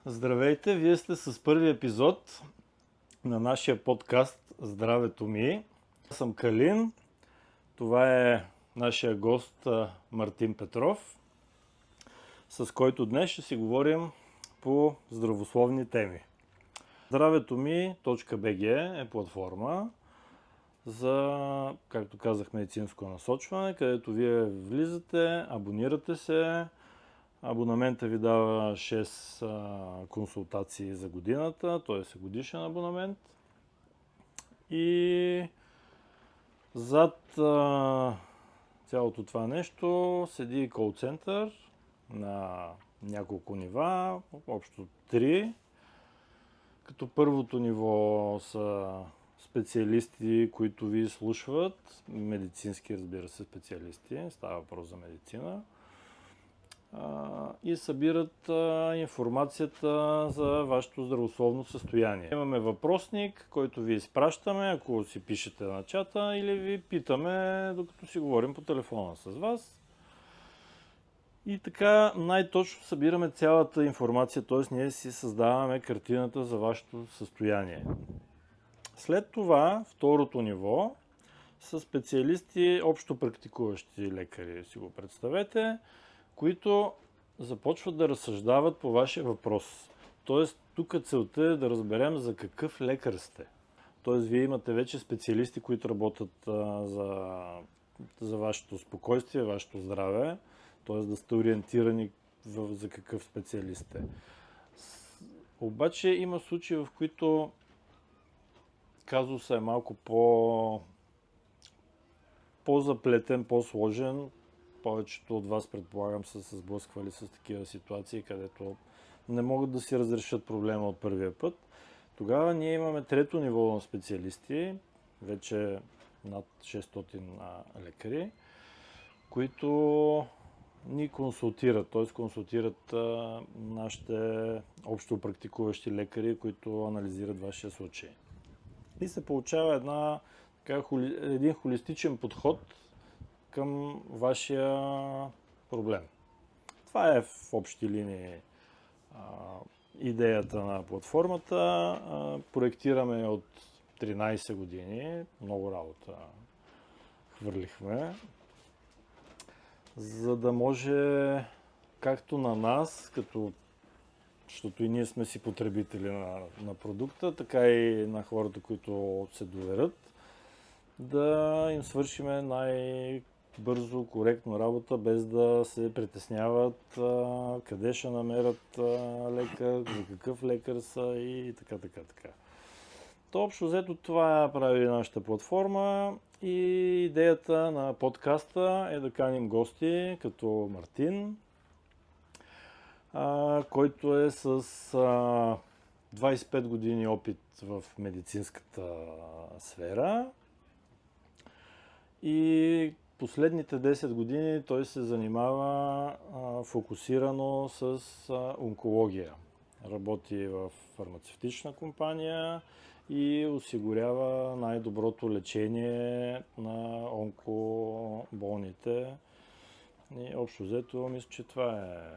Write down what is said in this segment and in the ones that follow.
Здравейте, вие сте с първи епизод на нашия подкаст Здравето ми. Аз съм Калин, това е нашия гост Мартин Петров, с който днес ще си говорим по здравословни теми. Здравето ми.bg е платформа за, както казах, медицинско насочване, където вие влизате, абонирате се. Абонамента ви дава 6 консултации за годината, т.е. годишен абонамент. И зад цялото това нещо седи кол-център на няколко нива, общо 3. Като първото ниво са специалисти, които ви слушват, медицински, разбира се, специалисти, става въпрос за медицина. И събират информацията за вашето здравословно състояние. Имаме въпросник, който ви изпращаме, ако си пишете на чата, или ви питаме, докато си говорим по телефона с вас. И така най-точно събираме цялата информация, т.е. ние си създаваме картината за вашето състояние. След това, второто ниво, са специалисти, общо практикуващи лекари, си го представете, които започват да разсъждават по вашия въпрос. Тоест, тук целта е да разберем за какъв лекар сте. Тоест, вие имате вече специалисти, които работят за вашето спокойствие, вашето здраве, т.е. да сте ориентирани за какъв специалист сте. Обаче има случаи, в които казусът е малко по-заплетен, по-сложен. Повечето от вас, предполагам, са се сблъсквали с такива ситуации, където не могат да си разрешат проблема от първия път. Тогава ние имаме трето ниво на специалисти, вече над 600 лекари, които ни консултират, т.е. консултират нашите общо практикуващи лекари, които анализират вашия случай. И се получава един холистичен подход към вашия проблем. Това е в общи линии идеята на платформата. Проектираме от 13 години, много работа хвърлихме, за да може както на нас, защото и ние сме си потребители на продукта, така и на хората, които се доверят, да им свършиме най-бързо, коректно работа, без да се притесняват къде ще намерят лекар, за какъв лекар са и така. То общо взето това прави нашата платформа и идеята на подкаста е да каним гости като Мартин, който е с 25 години опит в медицинската сфера и последните 10 години той се занимава фокусирано с онкология. Работи в фармацевтична компания и осигурява най-доброто лечение на онкоболните. И общо взето, мисля, че това е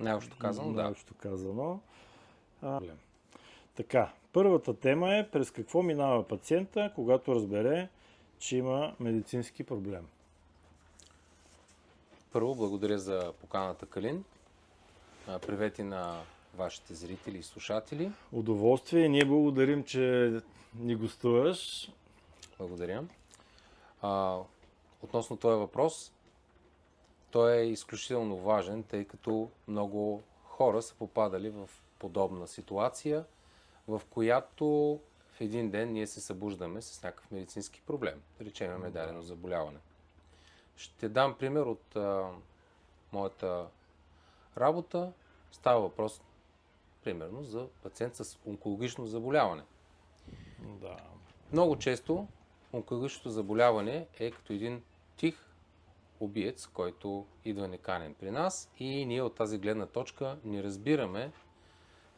най-общо казано, най-общо казано. Така, първата тема е през какво минава пациента, когато разбере, че има медицински проблем. Първо, благодаря за поканата, Калин. Привети на вашите зрители и слушатели. Удоволствие. Ние благодарим, че ни гостуваш. Благодаря. Относно този въпрос, той е изключително важен, тъй като много хора са попадали в подобна ситуация, в която в един ден ние се събуждаме с някакъв медицински проблем. Да речем, имаме дадено заболяване. Ще дам пример от моята работа. Става въпрос, примерно, за пациент с онкологично заболяване. Да. Много често онкологичното заболяване е като един тих убиец, който идва неканен при нас и ние от тази гледна точка не разбираме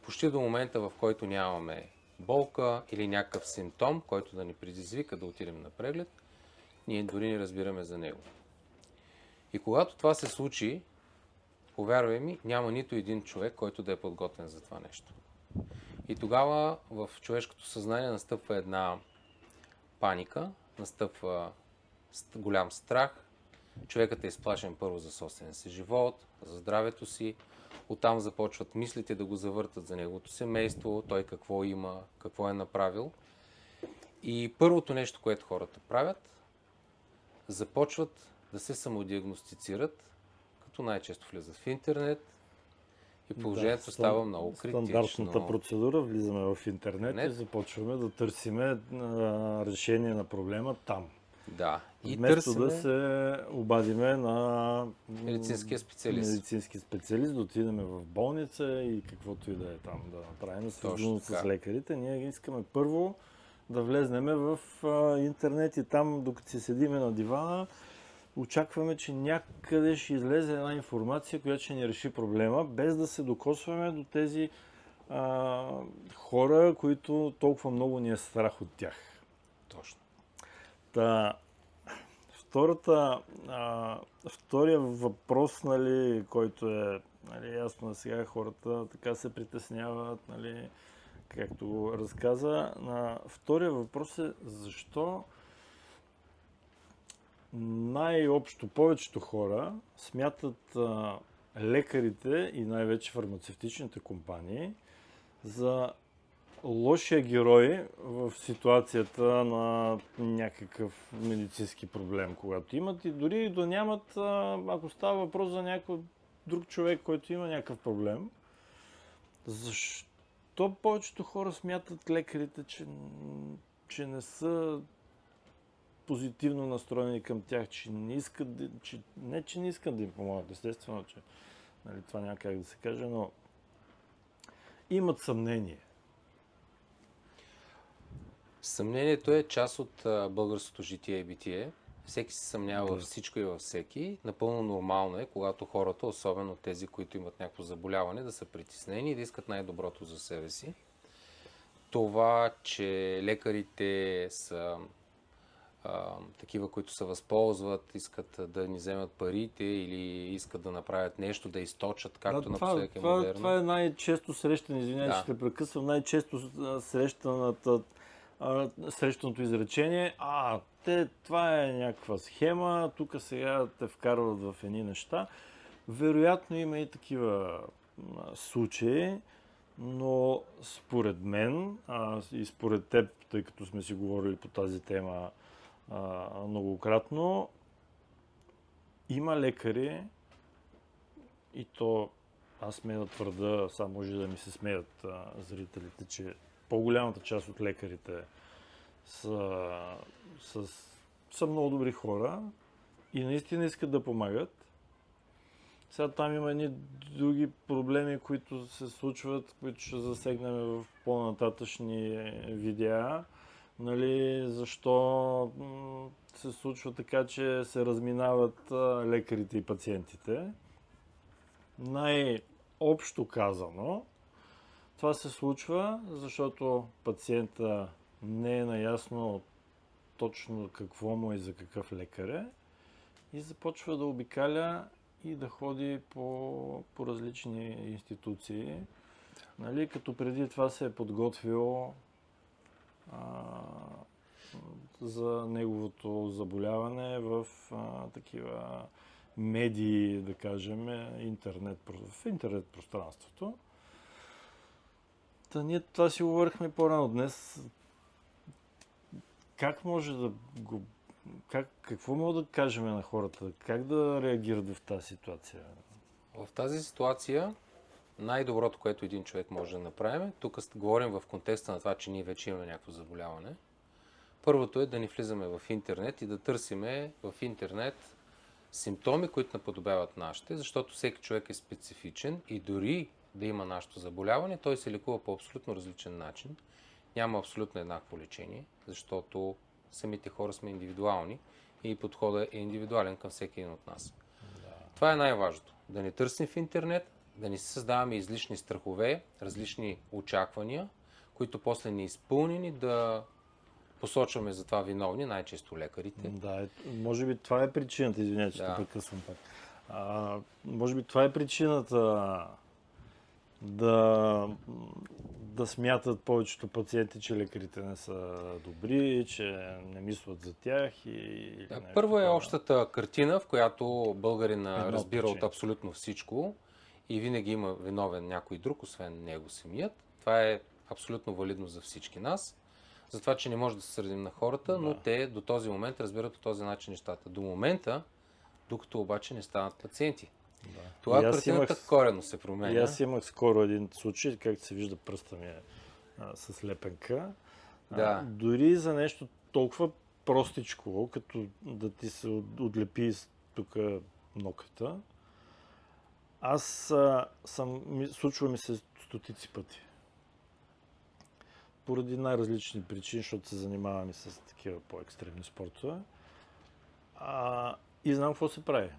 почти до момента, в който нямаме болка или някакъв симптом, който да ни предизвика да отидем на преглед, ние дори не разбираме за него. И когато това се случи, повярвай ми, няма нито един човек, който да е подготвен за това нещо. И тогава в човешкото съзнание настъпва една паника, настъпва голям страх. Човекът е изплашен първо за собствения си живот, за здравето си. Оттам започват мислите да го завъртат за неговото семейство, той какво има, какво е направил. И първото нещо, което хората правят, започват да се самодиагностицират, като най-често влизат в интернет и положението става много критично. Стандартната процедура, влизаме в интернет и започваме да търсиме решение на проблема там. Да. И вместо да се обадиме на медицинския специалист, да отидем в болница и каквото и да е там да направим, свързано с лекарите. Ние искаме първо да влезнем в интернет и там, докато си седиме на дивана, очакваме, че някъде ще излезе една информация, която ще ни реши проблема, без да се докосваме до тези хора, които толкова много ни е страх от тях. Точно. Втория въпрос, нали, който е ясно на сега, хората така се притесняват, нали, както го разказа. Втория въпрос е защо най-общо повечето хора смятат лекарите и най-вече фармацевтичните компании за лошия герой в ситуацията на някакъв медицински проблем, когато имат, и дори да нямат, ако става въпрос за някой друг човек, който има някакъв проблем. Защо повечето хора смятат лекарите, че не са позитивно настроени към тях, че не искат, че не искат да им помогнат, естествено, че нали, това няма как да се каже, но имат съмнение. Съмнението е част от българското житие и битие. Всеки се съмнява във всичко и във всеки. Напълно нормално е, когато хората, особено тези, които имат някакво заболяване, да са притеснени и да искат най-доброто за себе си. Това, че лекарите са такива, които се възползват, искат да ни вземат парите или искат да направят нещо, да източат, както напоследък е модерно. Това е най-често срещан, извинявай, че те прекъсвам, най-често срещаното изречение. Това е някаква схема, тук сега те вкарват в едни неща. Вероятно има и такива случаи, но според мен и според теб, тъй като сме си говорили по тази тема многократно, има лекари, и то аз смея да твърда, само може да ми се смеят зрителите, че по-голямата част от лекарите са много добри хора и наистина искат да помагат. Сега там има едни други проблеми, които се случват, които ще засегнем в по-нататъчни видеа. Нали, защо се случва така, че се разминават лекарите и пациентите. Най-общо казано, това се случва, защото пациента не е наясно точно какво му е и за какъв лекар е и започва да обикаля и да ходи по различни институции, нали, като преди това се е подготвил за неговото заболяване в такива медии, да кажем, в интернет пространството. Ние това си говорихме по-рано днес. Как може да го... Какво мога да кажем на хората? Как да реагират в тази ситуация? В тази ситуация най-доброто, което един човек може да направим, тук говорим в контекста на това, че ние вече имаме някакво заболяване. Първото е да ни влизаме в интернет и да търсиме в интернет симптоми, които наподобяват нашите, защото всеки човек е специфичен и дори да има нашето заболяване, той се лекува по абсолютно различен начин. Няма абсолютно еднакво лечение, защото самите хора сме индивидуални и подходът е индивидуален към всеки един от нас. Да. Това е най-важното. Да не търсим в интернет, да не си създаваме излишни страхове, различни очаквания, които после не изпълнени да посочваме за това виновни, най-често лекарите. Да, може би това е причината, извинете, че те прекъсвам пак. Може би това е причината да, да смятат повечето пациенти, че лекарите не са добри, че не мислят за тях или Да, някакво първо е такова. общата картина, в която българина Една от разбира от причините. абсолютно всичко и винаги има виновен някой друг, освен него самият. Това е абсолютно валидно за всички нас. За това, че не може да се сърдим на хората, но Да. те до този момент разбират по този начин нещата. До момента, докато обаче не станат пациенти. Да. Това И аз картината имах- коренно се И променя. аз имах скоро един случай, както се вижда пръста ми с лепенка. Да. Дори за нещо толкова простичко, като да ти се отлепи тук ноката, случва ми се стотици пъти. Поради най-различни причини, защото се занимавам и с такива по-екстремни спортове. И знам какво се прави.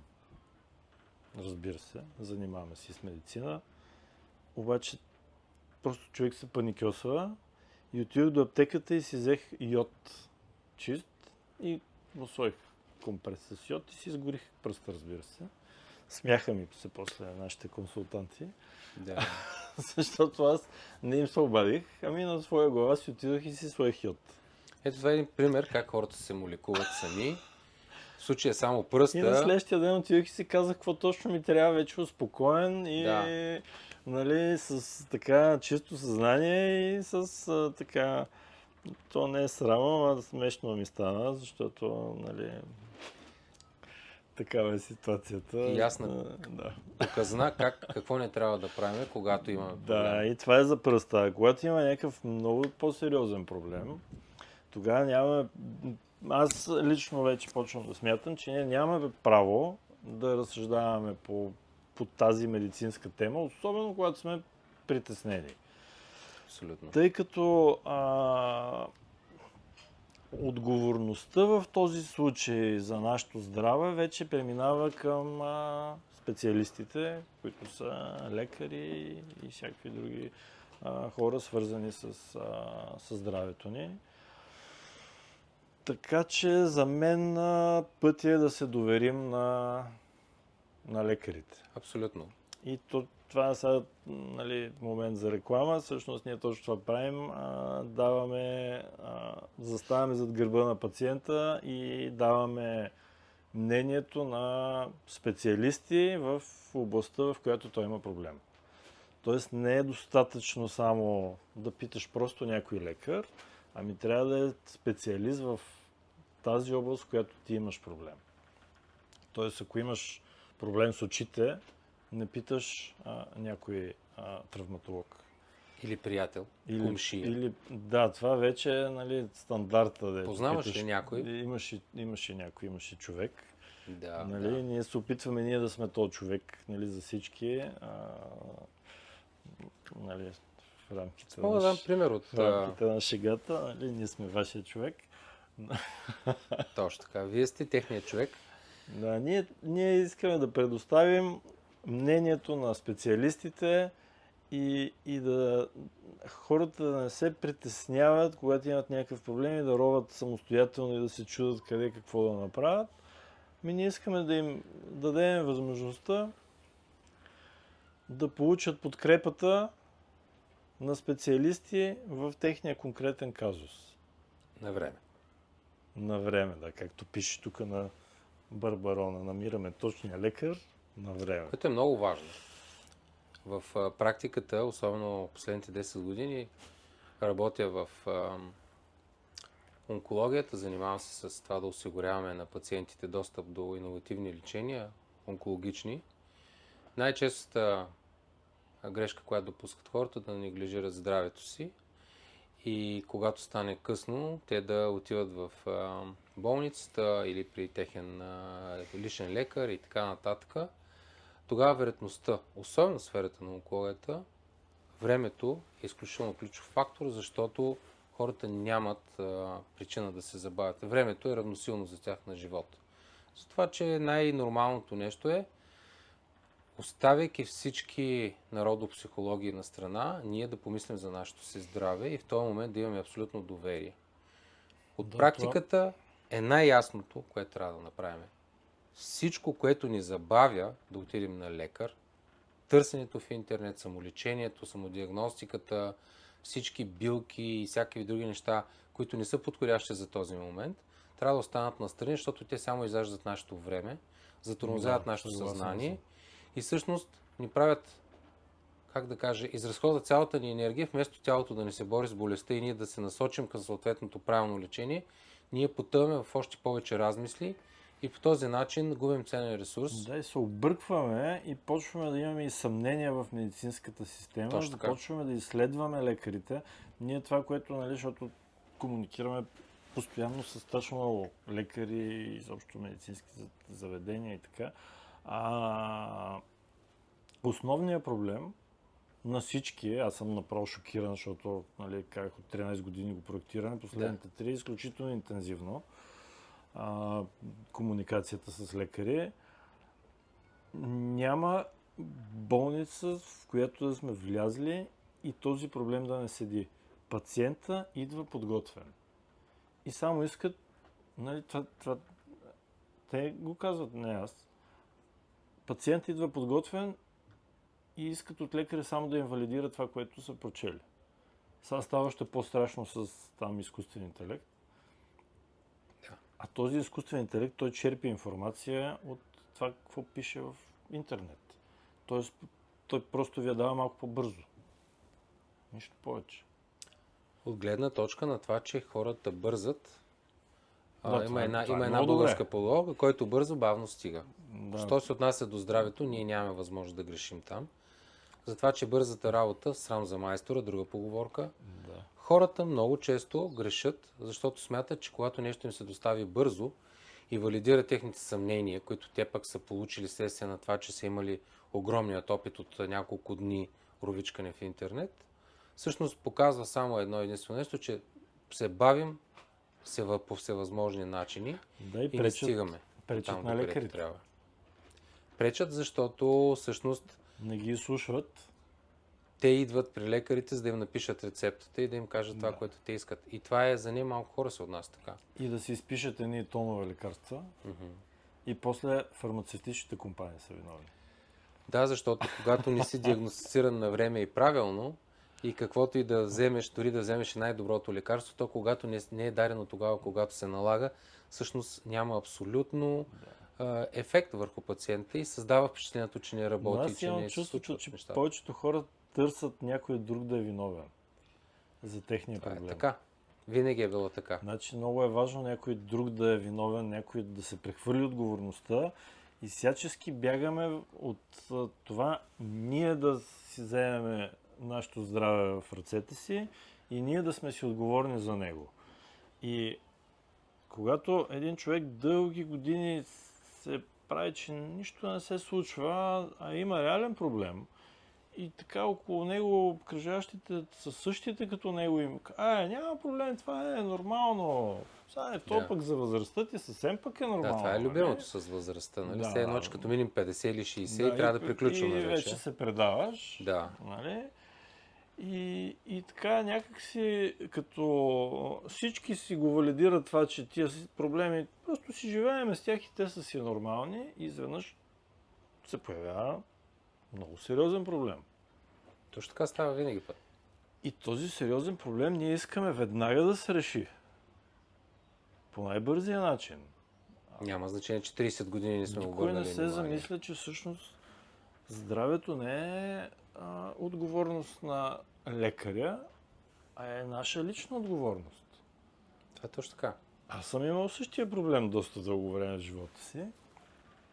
Разбира се, занимаваме се и с медицина. Обаче просто човек се паникьосва и отидох до аптеката и си взех йод чист и му сложих компрес с йод и си изгорих пръста, разбира се. Смяха ми се после нашите консултанти, Да. защото аз не им се обадих, ами на своя глава си отидох и си сложих йод. Ето това е един пример как хората се молекуват сами. В случая само И на пръста. следващия ден отидох и си казах какво точно ми трябва, вече успокоен и Да. нали, с така чисто съзнание и с така... То не е срамно, а смешно ми стана, защото нали, такава е ситуацията. Ясна. Да. Показна какво не трябва да правим, когато имаме проблем. Да, и това е за пръста. А когато има някакъв много по-сериозен проблем, тогава нямаме... Аз лично вече почвам да смятам, че ние нямаме право да разсъждаваме по тази медицинска тема, особено когато сме притеснени. Абсолютно. Тъй като отговорността в този случай за нашето здраве вече преминава към специалистите, които са лекари и всякакви други хора, свързани с здравето ни. Така че за мен пътя е да се доверим на лекарите. Абсолютно. И това е сега нали, момент за реклама. Всъщност ние точно това правим. Заставаме зад гърба на пациента и даваме мнението на специалисти в областта, в която той има проблем. Тоест не е достатъчно само да питаш просто някой лекар, ами трябва да е специалист в тази област, в която ти имаш проблем. Тоест ако имаш проблем с очите, не питаш някой травматолог. Или приятел. Комшия. Да, това вече е нали, стандарта. Да Познаваш ли някой? Имаше някой, имаше човек. Да, Нали, да. Ние се опитваме да сме този човек нали, за всички. Нали, в рамките Мога да дам пример от... в рамките на шегата. Нали, ние сме вашия човек. Точно така. Вие сте техният човек. Да, ние искаме да предоставим мнението на специалистите и да хората да не се притесняват, когато имат някакъв проблем и да роват самостоятелно и да се чудат къде какво да направят. Ние искаме да им дадем възможността да получат подкрепата на специалисти в техния конкретен казус. На време. На време, да, както пише тук на Барбарона. Намираме точния лекар на време. Което е много важно. В практиката, особено последните 10 години, работя в онкологията, занимавам се с това да осигуряваме на пациентите достъп до иновативни лечения, онкологични. Най-честата грешка, която допускат хората, да неглижират здравето си и когато стане късно, те да отиват в болницата или при техен личен лекар и така нататък. Тогава вероятността, особено в сферата на онкологията, времето е изключително ключов фактор, защото хората нямат причина да се забавят. Времето е равносилно за тях на живота. Затова, че най-нормалното нещо е, оставяйки всички народопсихологии на страна, ние да помислим за нашето си здраве и в този момент да имаме абсолютно доверие. От практиката е най-ясното, което трябва да направим. всичко, което ни забавя да отидем на лекар, търсенето в интернет, самолечението, самодиагностиката, всички билки и всякакви други неща, които не са подходящи за този момент, трябва да останат настрани, защото те само изяждат нашето време, затормозяват нашето съзнание и всъщност ни правят, как да кажа, изразходват цялата ни енергия, вместо тялото да ни се бори с болестта и ние да се насочим към съответното правилно лечение, ние потъваме в още повече размисли и по този начин губим ценен ресурс. Да, и се объркваме и почваме да имаме и съмнения в медицинската система. Точно така. Почваме да изследваме лекарите. Ние това, което, нали, защото комуникираме постоянно с страшно много лекари и изобщо медицински заведения и така. Основният проблем на всички, аз съм направо шокиран, защото, нали, как от 13 години го проектираме, последните 3 изключително интензивно. Комуникацията с лекари. Няма болница, в която да сме влязли и този проблем да не седи. Пациента идва подготвен. И само искат, нали, те го казват, не аз. Пациент идва подготвен и искат от лекаря само да инвалидира това, което са прочели. Сега става още по-страшно с там изкуствен интелект. А този изкуствен интелект, той черпи информация от това, какво пише в интернет. Тоест, той просто ви я дава малко по-бързо. Нищо повече. От гледна точка на това, че хората бързат, Да, има една много българска добре. поговорка, който бързо, бавно стига. Да. Що се отнася до здравето, ние нямаме възможност да грешим там. Затова, че бързата работа, срам за майстора, друга поговорка. Да. Хората много често грешат, защото смятат, че когато нещо им се достави бързо и валидира техните съмнения, които те пък са получили следствие на това, че са имали огромният опит от няколко дни ровичкане в интернет, всъщност показва само едно единствено нещо, че се бавим по всевъзможни начини Да, и и не стигаме пречат там, на докъдето лекарите. трябва. Пречат, защото всъщност Не ги слушат. те идват при лекарите, за да им напишат рецептата и да им кажат това, което те искат. И това е за немалко хора се от нас така. И да си изпишат едни тонове лекарства. И после фармацевтичните компании са виновни. Да, защото когато не си диагностициран на време и правилно, и каквото и да вземеш, дори да вземеш най-доброто лекарство, то когато не е дадено тогава, когато се налага, всъщност няма абсолютно ефект върху пациента и създава впечатлението, че не Но работи и аз че имам не се чувството, случват че нещата. повечето хора търсят някой друг да е виновен за техния Това е проблем. така. Винаги е било така. Значи много е важно някой друг да е виновен, някой да се прехвърли отговорността и всячески бягаме от това ние да си вземем нашето здраве в ръцете си и ние да сме си отговорни за него. И когато един човек дълги години се прави, че нищо не се случва, а има реален проблем, и така около него кръжащите са същите като него им няма проблем, това е нормално. Сега то пък за възрастта ти съвсем пък е нормално. Да, това е любимото с възрастта. Нали? Да. Все едно, че като минем 50 или 60 трябва да приключваме и вече се предаваш. Да. Нали? И така някакси, като всички си го валидират това, че тия проблеми, просто си живеем с тях и те са си нормални и изведнъж се появява много сериозен проблем. Точно така става винаги път. И този сериозен проблем ние искаме веднага да се реши. По най-бързия начин. Няма значение, че 30 години не сме Никой не обърнали се внимание. замисля, че всъщност здравето не е отговорност на лекаря, а е наша лична отговорност. Това е точно така. Аз съм имал същия проблем доста дълго време в живота си,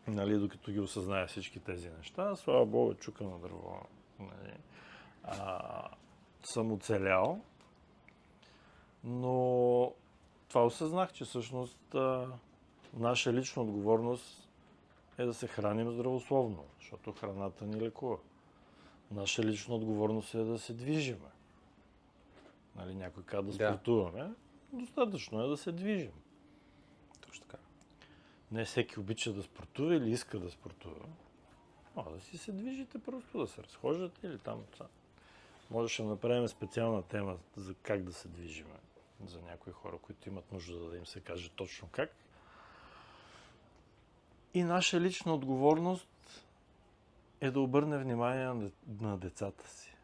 нали, докато ги осъзная всички тези неща. Слава Богу, чука на дърво. Нали. Съм оцелял, но това осъзнах, че всъщност наша лична отговорност е да се храним здравословно, защото храната ни лекува. Наша лична отговорност е да се движиме. Нали, някой казва да спортуваме, достатъчно е да се движим. Точно така. Не всеки обича да спортува или иска да спортува. Да си се движите просто, да се разхождате или там. Можеше да направим специална тема за как да се движиме. За някои хора, които имат нужда да им се каже точно как. И наша лична отговорност е да обърне внимание на децата си.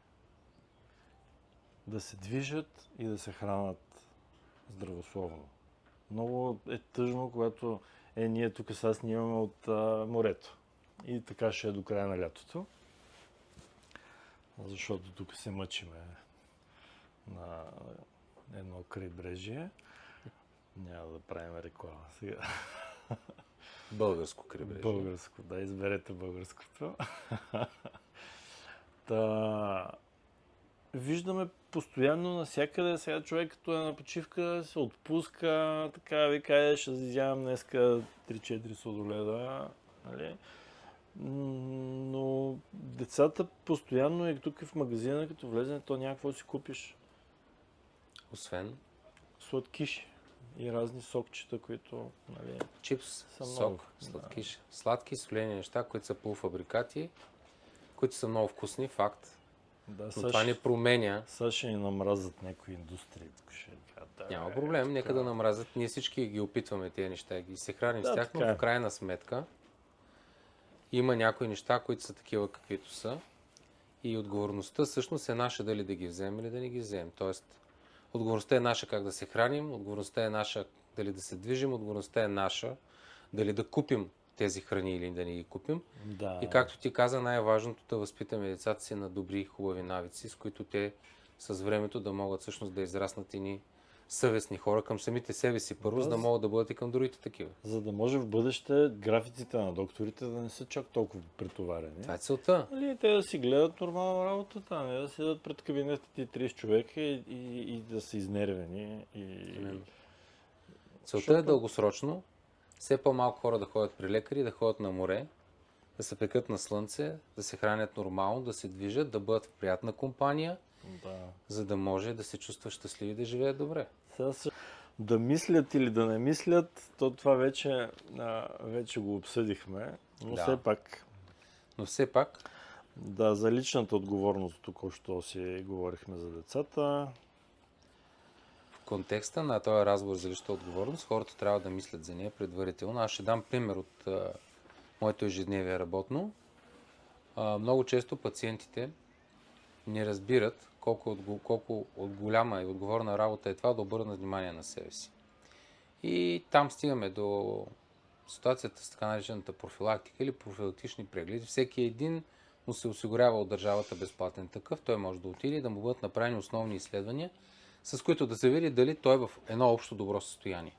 Да се движат и да се хранят здравословно. Много е тъжно, когато ние тук сега снимаме от морето. И така ще е до края на лятото. Защото тук се мъчиме на едно крайбрежие. Няма да правим реклама сега. Българско крайбрежие. Българско, да, изберете българското. Та, виждаме постоянно навсякъде. Сега човек, като е на почивка, се отпуска, така ви каже, ще изядам днеска 3-4 сладоледа. Нали? Но децата постоянно и тук в магазина, като влезе, то няма какво си купиш. Освен Сладкиши и разни сокчета, които, нали, чипс, са сок, много. сладкиш. Сладки, солени неща, които са полуфабрикати, които са много вкусни, факт. Да, Но сега това не променя. Сега ще ни намразят някои индустрии. Тук ще кажат, Няма проблем, нека да намразят. Ние всички ги опитваме тези неща, ги се храним Да, с тях, но така е. в крайна сметка има някои неща, които са такива каквито са. И отговорността всъщност е наша дали да ги вземем или да не ги вземем. Тоест, отговорността е наша как да се храним, отговорността е наша дали да се движим, отговорността е наша дали да купим тези храни или да не ги купим. Да. И както ти каза, най-важното да възпитаме децата си на добри, хубави навици, с които те с времето да могат всъщност да израснат и съвестни хора към самите себе си първо, за да могат да бъдат и към другите такива. За да може в бъдеще графиците на докторите да не са чак толкова претоварени. Това е целта. Нали, те да си гледат нормално работата, не да седят пред кабинета ти 30 човека и да са изнервени. Целта е дългосрочно. Все по-малко хора да ходят при лекари, да ходят на море, да се пекат на слънце, да се хранят нормално, да се движат, да бъдат в приятна компания, Да. за да може да се чувстват щастливи и да живеят добре. Да мислят или да не мислят, то това вече го обсъдихме, но Да. все пак. Но все пак, Да, за личната отговорност току-що си говорихме за децата. в контекста на този разговор за личната отговорност, хората трябва да мислят за нея предварително. Аз ще дам пример от моето ежедневие работно. Много често пациентите не разбират колко от голяма и отговорна работа е това да обърнат внимание на себе си. И там стигаме до ситуацията с така наречената профилактика или профилактични прегледи. Всеки един му се осигурява от държавата безплатен такъв. Той може да отиде и да му бъдат направени основни изследвания, с които да се види дали той е в едно общо добро състояние.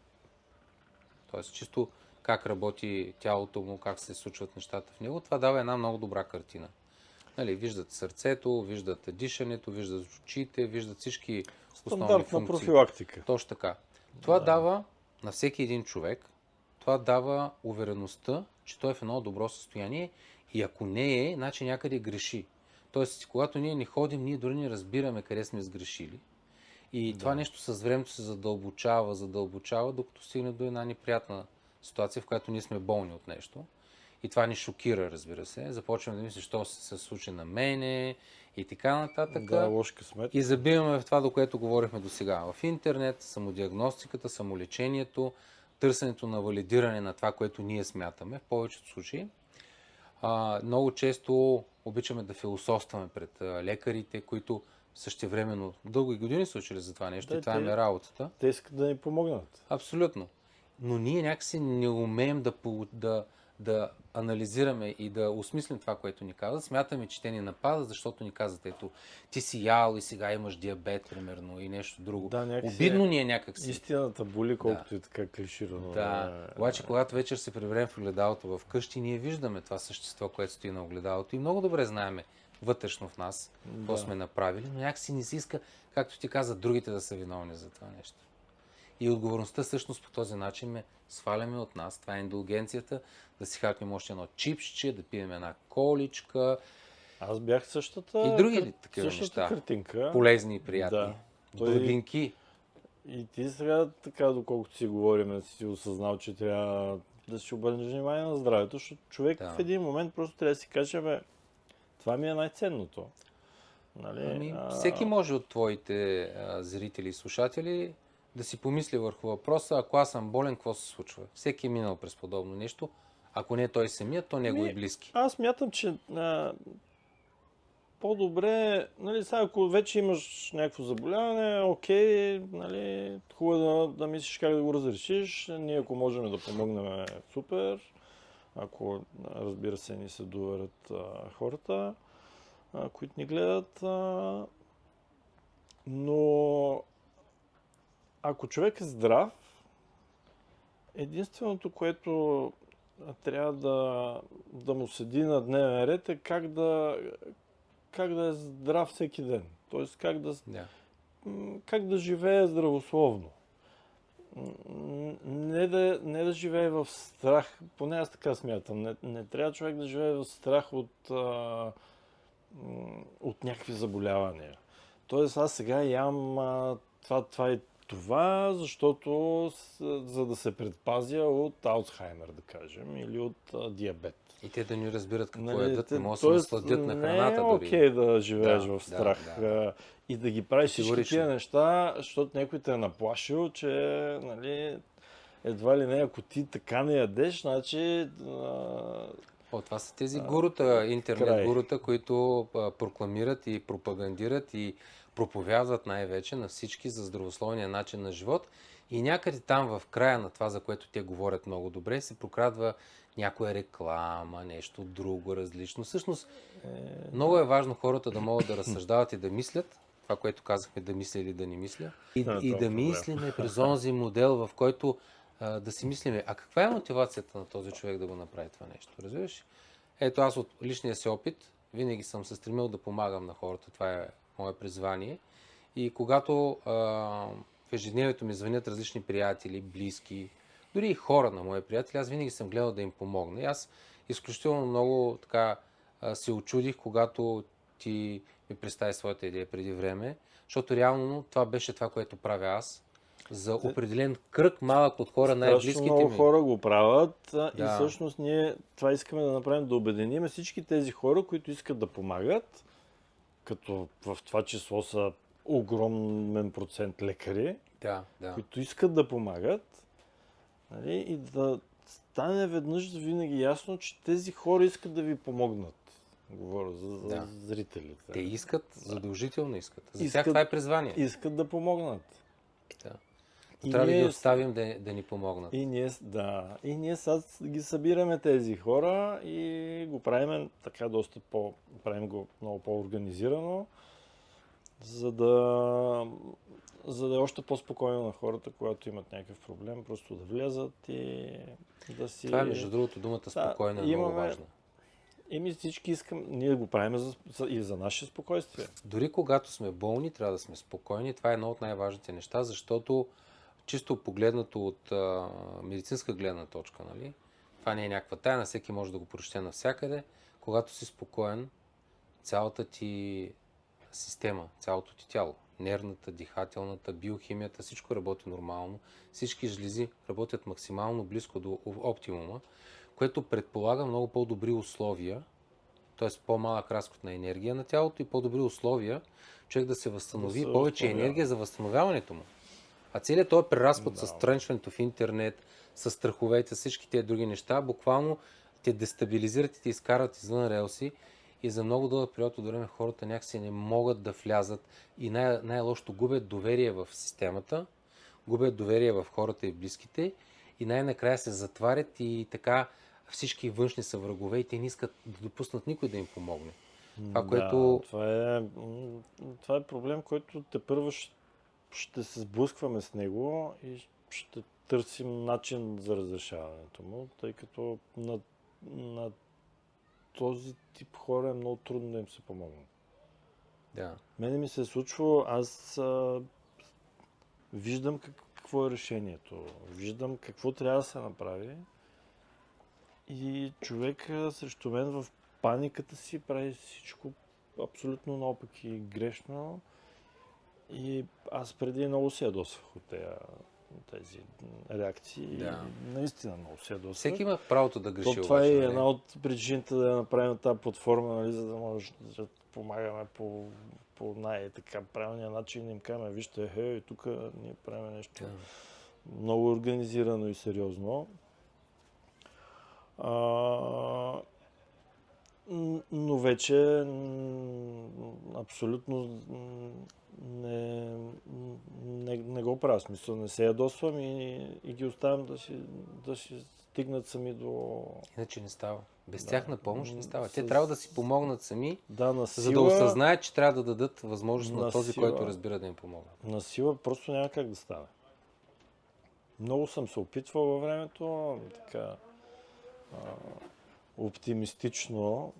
Тоест чисто как работи тялото му, как се случват нещата в него. Това дава една много добра картина. Нали, виждат сърцето, виждат дишането, виждат очите, виждат всички основни Стандартна функции. профилактика. Точно така. Това дава на всеки един човек, това дава увереността, че той е в едно добро състояние и ако не е, значи някъде греши. Тоест, когато ние не ходим, ние дори не разбираме къде сме сгрешили. И това нещо с времето се задълбочава, докато стигне до една неприятна ситуация, в която ние сме болни от нещо. И това ни шокира, разбира се. Започваме да мислим, що се случи на мене и така нататък. Да, лош късмет. И забиваме в това, до което говорихме до сега. В интернет, самодиагностиката, самолечението, търсенето на валидиране на това, което ние смятаме, в повечето случаи. Много често обичаме да философстваме пред лекарите, които същевременно дълги години са учили за това нещо и това им е работата. Те искат да ни помогнат. Абсолютно. Но ние някакси не умеем да анализираме и да осмислим това, което ни казват. Смятаме, че те ни нападат, защото ни казват, ето, ти си ял и сега имаш диабет, примерно, и нещо друго. Да, Обидно ни е някакси. Истината боли, колкото е така клиширано. Да, обаче когато вечер се приберем в огледалото вкъщи, ние виждаме това същество, което стои на огледалото и много добре знаеме вътрешно в нас какво сме направили, но някакси не си иска, както ти каза, другите да са виновни за това нещо. И отговорността всъщност по този начин ме сваляме от нас. Това е индулгенцията, да си хапнем още едно чипсче, да пием една количка. Аз бях същата, И други такива неща. Картинка. Полезни и приятни. Да. Бърбинки. И ти сега, така, доколкото си говорим, си осъзнал, че трябва да си обърнеш внимание на здравето, защото човек в един момент просто трябва да си каже, бе, това ми е най-ценното. Нали? Всеки може от твоите зрители и слушатели да си помисли върху въпроса, ако аз съм болен, какво се случва? Всеки е минал през подобно нещо. Ако не той самият, то негови близки. Аз мятам, че по-добре, нали, сега ако вече имаш някакво заболяване, окей, нали, хубаво е да мислиш как да го разрешиш. Ние ако можем да помогнем, супер. Ако, разбира се, ни се доверят хората, които ни гледат. Но ако човек е здрав, единственото, което трябва да му седи на дневен ред е как да е здрав всеки ден. Тоест как да живее здравословно. Не да живее в страх, поне аз така смятам. Не трябва човек да живее в страх от някакви заболявания. Тоест аз сега ям това и това, защото за да се предпазя от Алцхаймер, да кажем, или от диабет. И те да ни разбират какво Нали, ядат, не могат да се насладят на храната не е дори. окей да живееш в страх Да. и да ги правиш всички Категорично. тия неща, защото някой те е наплашил, че нали, едва ли не, ако ти така не ядеш, значи Това са тези гурута, интернет край. гурута, които прокламират и пропагандират и проповядват най-вече на всички за здравословния начин на живот. И някъде там в края на това, за което те говорят много добре, се прокрадва някоя реклама, нещо друго, различно. Всъщност, много е важно хората да могат да разсъждават и да мислят, това, което казахме, да мисля или да не мисля, и да мислиме през онзи модел, в който да си мислиме, а каква е мотивацията на този човек да го направи това нещо, разбираш? Ето аз от личния си опит винаги съм се стремил да помагам на хората, това е мое призвание. И когато в ежедневието ми звънят различни приятели, близки, дори и хора на мои приятели, аз винаги съм гледал да им помогна. И аз изключително много така се очудих, когато ти ми представи своята идея преди време, защото реално това беше това, което правя аз за определен кръг малък от хора, най-близките ми. Много хора го правят и Да. всъщност ние това искаме да направим, да обединим всички тези хора, които искат да помагат, като в това число са огромен процент лекари, Да. които искат да помагат, нали, и да стане веднъж винаги ясно, че тези хора искат да ви помогнат. Говоря за зрителите. Те искат, задължително искат. За Искат- тях това е призвание. Искат да помогнат. Да. И Трябва да ги ние- оставим да ни помогнат. И ние сега ги събираме тези хора и го правим така правим го много по-организирано, за да е още по-спокойно на хората, когато имат някакъв проблем, просто да влязат и да си... Това е, между другото, думата спокойно е много важна. И всички ние го правим и за наше спокойствие. Дори когато сме болни, трябва да сме спокойни. Това е едно от най-важните неща, защото чисто погледнато от медицинска гледна точка, нали? Това не е някаква тайна, всеки може да го прочете навсякъде. Когато си спокоен, цялата ти система, цялото ти тяло, нервната, дихателната, биохимията, всичко работи нормално. Всички жлези работят максимално близко до оптимума, което предполага много по-добри условия, т.е. по-малък разход на енергия на тялото и по-добри условия човек да се възстанови, повече енергия за възстановяването му. А целият този преразход с трънчването в интернет, с страховете, с всички тези други неща, буквално те дестабилизират и те изкарват извън релси и за много дълъг период от време хората някакси не могат да влязат и най-лошото губят доверие в системата, губят доверие в хората и близките и най-накрая се затварят и така всички външни са врагове и те не искат да допуснат никой да им помогне. Това е проблем, който тепърва ще се сблъскваме с него и ще търсим начин за разрешаването му, тъй като на този тип хора е много трудно да им се помогне. Да. Мене ми се е случвало, аз виждам какво е решението, виждам какво трябва да се направи и човек срещу мен в паниката си прави всичко абсолютно наопаки и грешно. И аз преди много се ядосвах от тези реакции. Да. Наистина много се ядосвах. Всеки има правото да греши. Това е една от причините да направим тази платформа, нали, за да може да помагаме по най-така правилния начин и да им кажем, вижте, тук ние правим нещо много организирано и сериозно. А, но вече абсолютно не го правя. Смисъл, не се ядосвам и ги оставям да си стигнат сами до... Иначе не става. Без Да. тяхна помощ не става. Те С- трябва да си помогнат сами, Да, на за да сила, осъзнаят, че трябва да дадат възможност на на този, сила. който разбира, да им помогне. на сила просто няма как да стане. Много съм се опитвал във времето, така оптимистично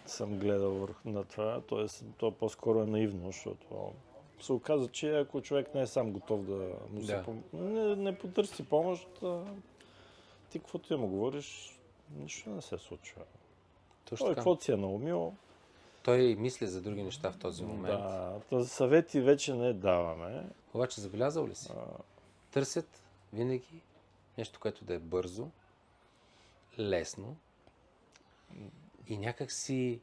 съм гледал на това, т.е. то по-скоро е наивно, защото се оказа, че ако човек не е сам готов да му се Да. не потърси помощ, ти каквото я му говориш, нищо не се случва. Точно Той така. каквото си е наумил, Той мисли за други неща в този момент. да, този съвети вече не даваме. Обаче забелязал ли си? Търсят винаги нещо, което да е бързо, лесно и някак си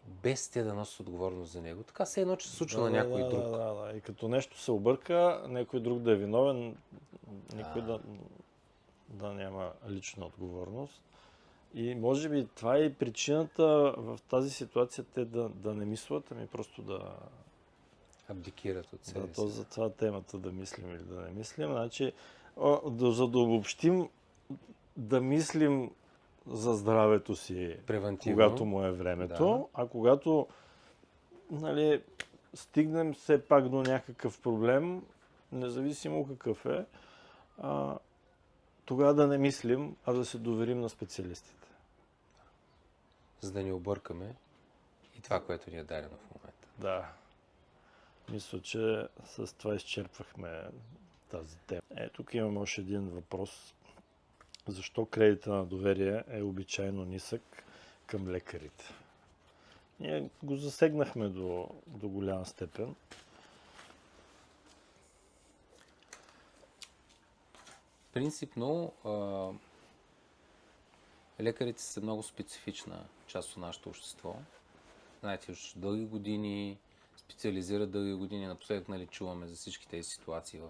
без те да носят отговорност за него. Така се едно, че се случва на някой друг. Да. И като нещо се обърка, някой друг да е виновен, никой да няма лична отговорност. И може би това е и причината в тази ситуация те да не мислят, ами просто да... Абдикират от себе си. За това темата да мислим или да не мислим. Значи, за да обобщим, да мислим за здравето си, Превентивно. когато му е времето, Да. а когато нали, стигнем все пак до някакъв проблем, независимо какъв е, тогава да не мислим, а да се доверим на специалистите. За да ни объркаме и това, което ни е дадено в момента. Да. Мисля, че с това изчерпвахме тази тема. Тук имаме още един въпрос. Защо кредита на доверие е обичайно нисък към лекарите? Ние го засегнахме до голяма степен. Принципно, лекарите са много специфична част от нашето общество. Знаете, уж дълги години, специализират дълги години. Напоследък нали, чуваме за всички тези ситуации в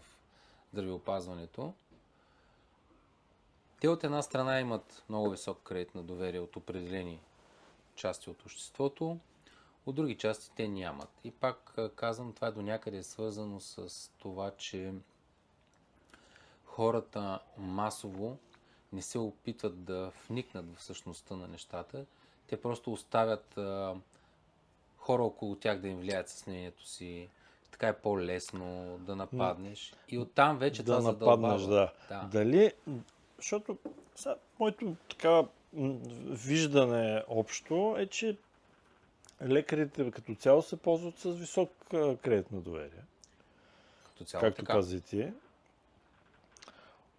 здравеопазването. Те от една страна имат много висок кредит на доверие от определени части от обществото, от други части те нямат. И пак казвам, това до някъде е свързано с това, че хората масово не се опитват да вникнат в същността на нещата. Те просто оставят хора около тях да им влияят с мнението си. Така е по-лесно да нападнеш. И оттам вече това нападнеш, задълбава. да. Дали, защото моето така виждане общо е, че лекарите като цяло се ползват с висок кредит на доверие. Като цяло Както така. каза и ти.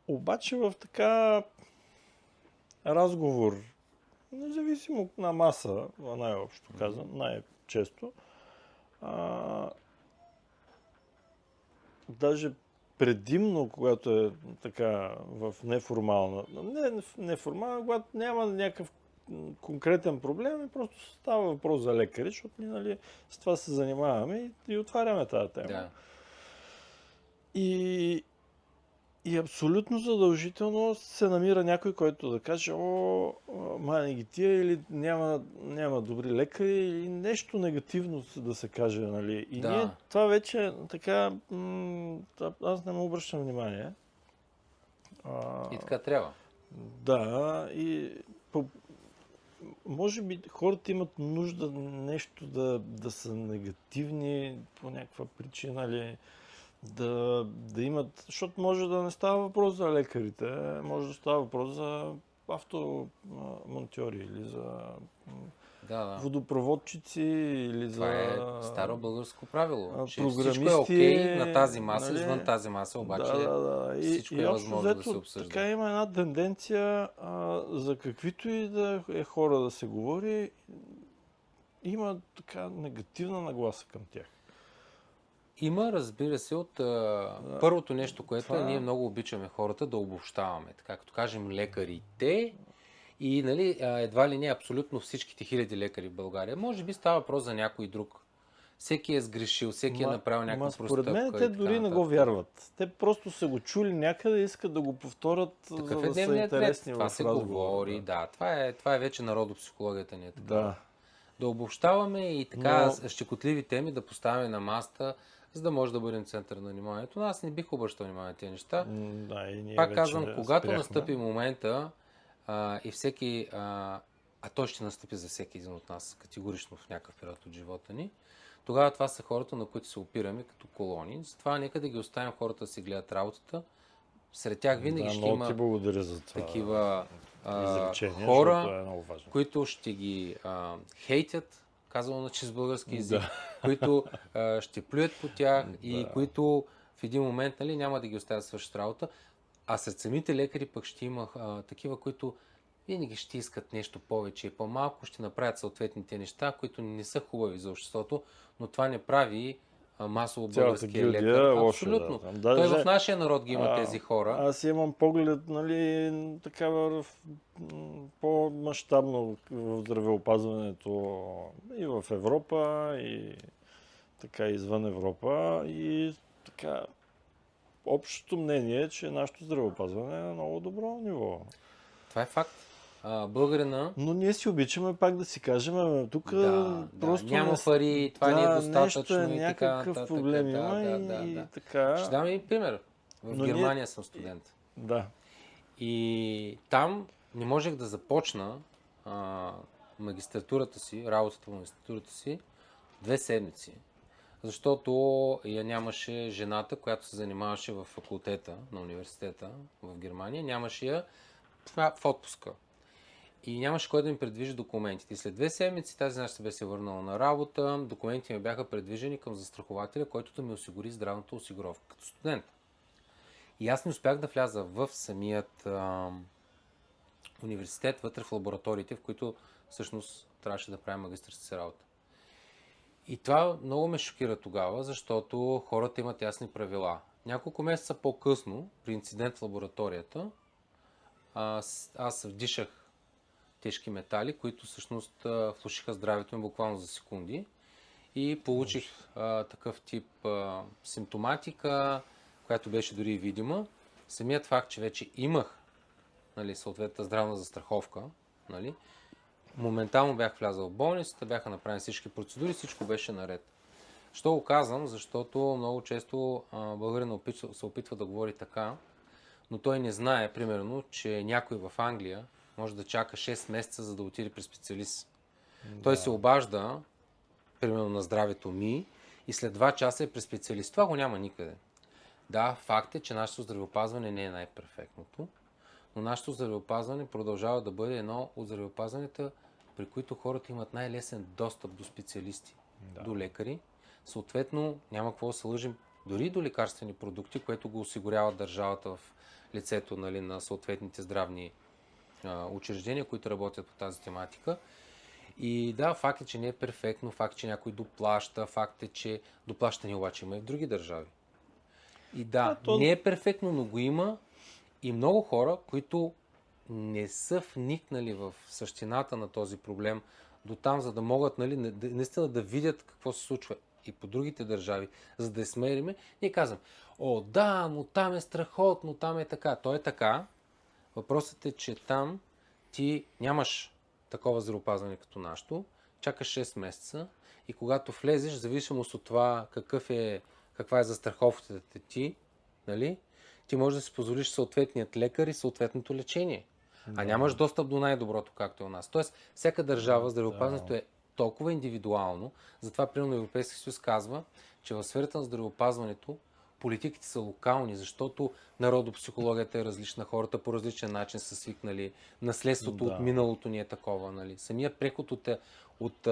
Обаче в така разговор, независимо на маса, най-общо казвам, най-често, даже предимно, когато е така в неформална, когато няма някакъв конкретен проблем, просто става въпрос за лекари, защото ние нали, с това се занимаваме и отваряме тази тема. Да. И абсолютно задължително се намира някой, който да каже, май ги тия или няма добри лекари или нещо негативно да се каже. Нали. И ние това вече така, аз не му обръщам внимание. И така трябва. Да, и може би хората имат нужда нещо да са негативни по някаква причина или да имат, защото може да не става въпрос за лекарите, може да става въпрос за автомонтьори или за водопроводчици или това за... Това е старо българско правило, че програмисти, всичко е окей на тази маса, нали? Извън тази маса обаче всичко и е възможно да се обсъжда. Така има една тенденция за каквито и да е хора да се говори, има така негативна нагласа към тях. Има, разбира се, от първото нещо, което ние много обичаме хората да обобщаваме. Така, като кажем лекарите и нали, едва ли не абсолютно всичките хиляди лекари в България. Може би става въпрос за някой друг Всеки е сгрешил, всеки е направил някаква според простъпка. мен те дори не го вярват. Те просто са го чули някъде и искат да го повторят, Такъв за е да са дневният ред. интересни Това в се разговора. говори, да. Това е вече народопсихологията ни е така. Да. Да обобщаваме и така щекотливи теми да поставяме на масата, за да може да бъдем център на вниманието. Но аз не бих обръщал внимание на тези неща. Да, и ние Пак вече казвам, когато спряхме. настъпи момента и всеки, а той ще настъпи за всеки един от нас категорично в някакъв период от живота ни, тогава това са хората, на които се опираме като колони. Затова нека да ги оставим хората да си гледат работата. Сред тях винаги ще много има ти благодаря за това такива изречение, хора, защото е много важно. които ще ги хейтят, казано на чист български език, които ще плюят по тях и които в един момент няма да ги оставят да свършат работа. А сред самите лекари пък ще има такива, които винаги ще искат нещо повече и по-малко, ще направят съответните неща, които не са хубави за обществото, но това не прави масово българския лекар. Абсолютно. Да. Той в нашия народ ги има тези хора. Аз имам поглед, такава по-мащабно в здравеопазването и в Европа, и така извън Европа. И така, общото мнение е, че нашето здравеопазване е на много добро ниво. Това е факт. Българина... Но ние си обичаме пак да си кажем, тук просто... няма пари, това не е достатъчно нещо, и някакъв така. проблем има и така. Ще дам един пример. В Германия съм студент. Да. И там не можех да започна магистратурата си, работата по магистратурата си 2 седмици. Защото я нямаше жената, която се занимаваше в факултета на университета в Германия, нямаше я в отпуска. И нямаше кой да ми предвижи документите. И след 2 седмици тази жена се бе се върнала на работа, документите ми бяха предвижени към застрахователя, който да ми осигури здравната осигуровка като студент. И аз не успях да вляза в самият университет, вътре в лабораториите, в които всъщност трябваше да правя магистърската си работа. И това много ме шокира тогава, защото хората имат ясни правила. Няколко месеца по-късно, при инцидент в лабораторията, аз вдишах тежки метали, които всъщност влошиха здравето ми буквално за секунди. И получих такъв тип симптоматика, която беше дори видима. Самият факт, че вече имах съответната здравна застраховка, моментално бях влязъл в болницата, бяха направени всички процедури, всичко беше наред. Що го казвам? Защото много често българин се опитва да говори така, но той не знае, примерно, че някой в Англия може да чака 6 месеца, за да отиде при специалист. Да. Той се обажда, примерно, на здравето ми и след 2 часа е при специалист. Това го няма никъде. Да, факт е, че нашето здравеопазване не е най-перфектното, но нашето здравеопазване продължава да бъде едно от здравеопазванията, при които хората имат най-лесен достъп до специалисти, до лекари. Съответно, няма какво да се лъжим, дори до лекарствени продукти, което го осигурява държавата в лицето на съответните здравни учреждения, които работят по тази тематика. И да, факт е, че не е перфектно, факт е, че някой доплаща, факт е, че доплащане обаче има и в други държави. И не е перфектно, но го има и много хора, които не са вникнали в същината на този проблем до там, за да могат наистина да видят какво се случва и по другите държави, за да я смериме. Ние казвам, да, но там е страхотно, там е така. То е така. Въпросът е, че там ти нямаш такова здравеопазване като нашето, чакаш 6 месеца и когато влезеш, в зависимост от това каква е застраховката ти, ти можеш да си позволиш съответният лекар и съответното лечение. А нямаш достъп до най-доброто, както е у нас. Тоест, всяка държава, здравеопазването е толкова индивидуално, затова примерно Европейския съюз казва, че в сферата на здравеопазването политиките са локални, защото народопсихологията е различна, хората по различен начин са свикнали, наследството от миналото ни е такова. Самият преход от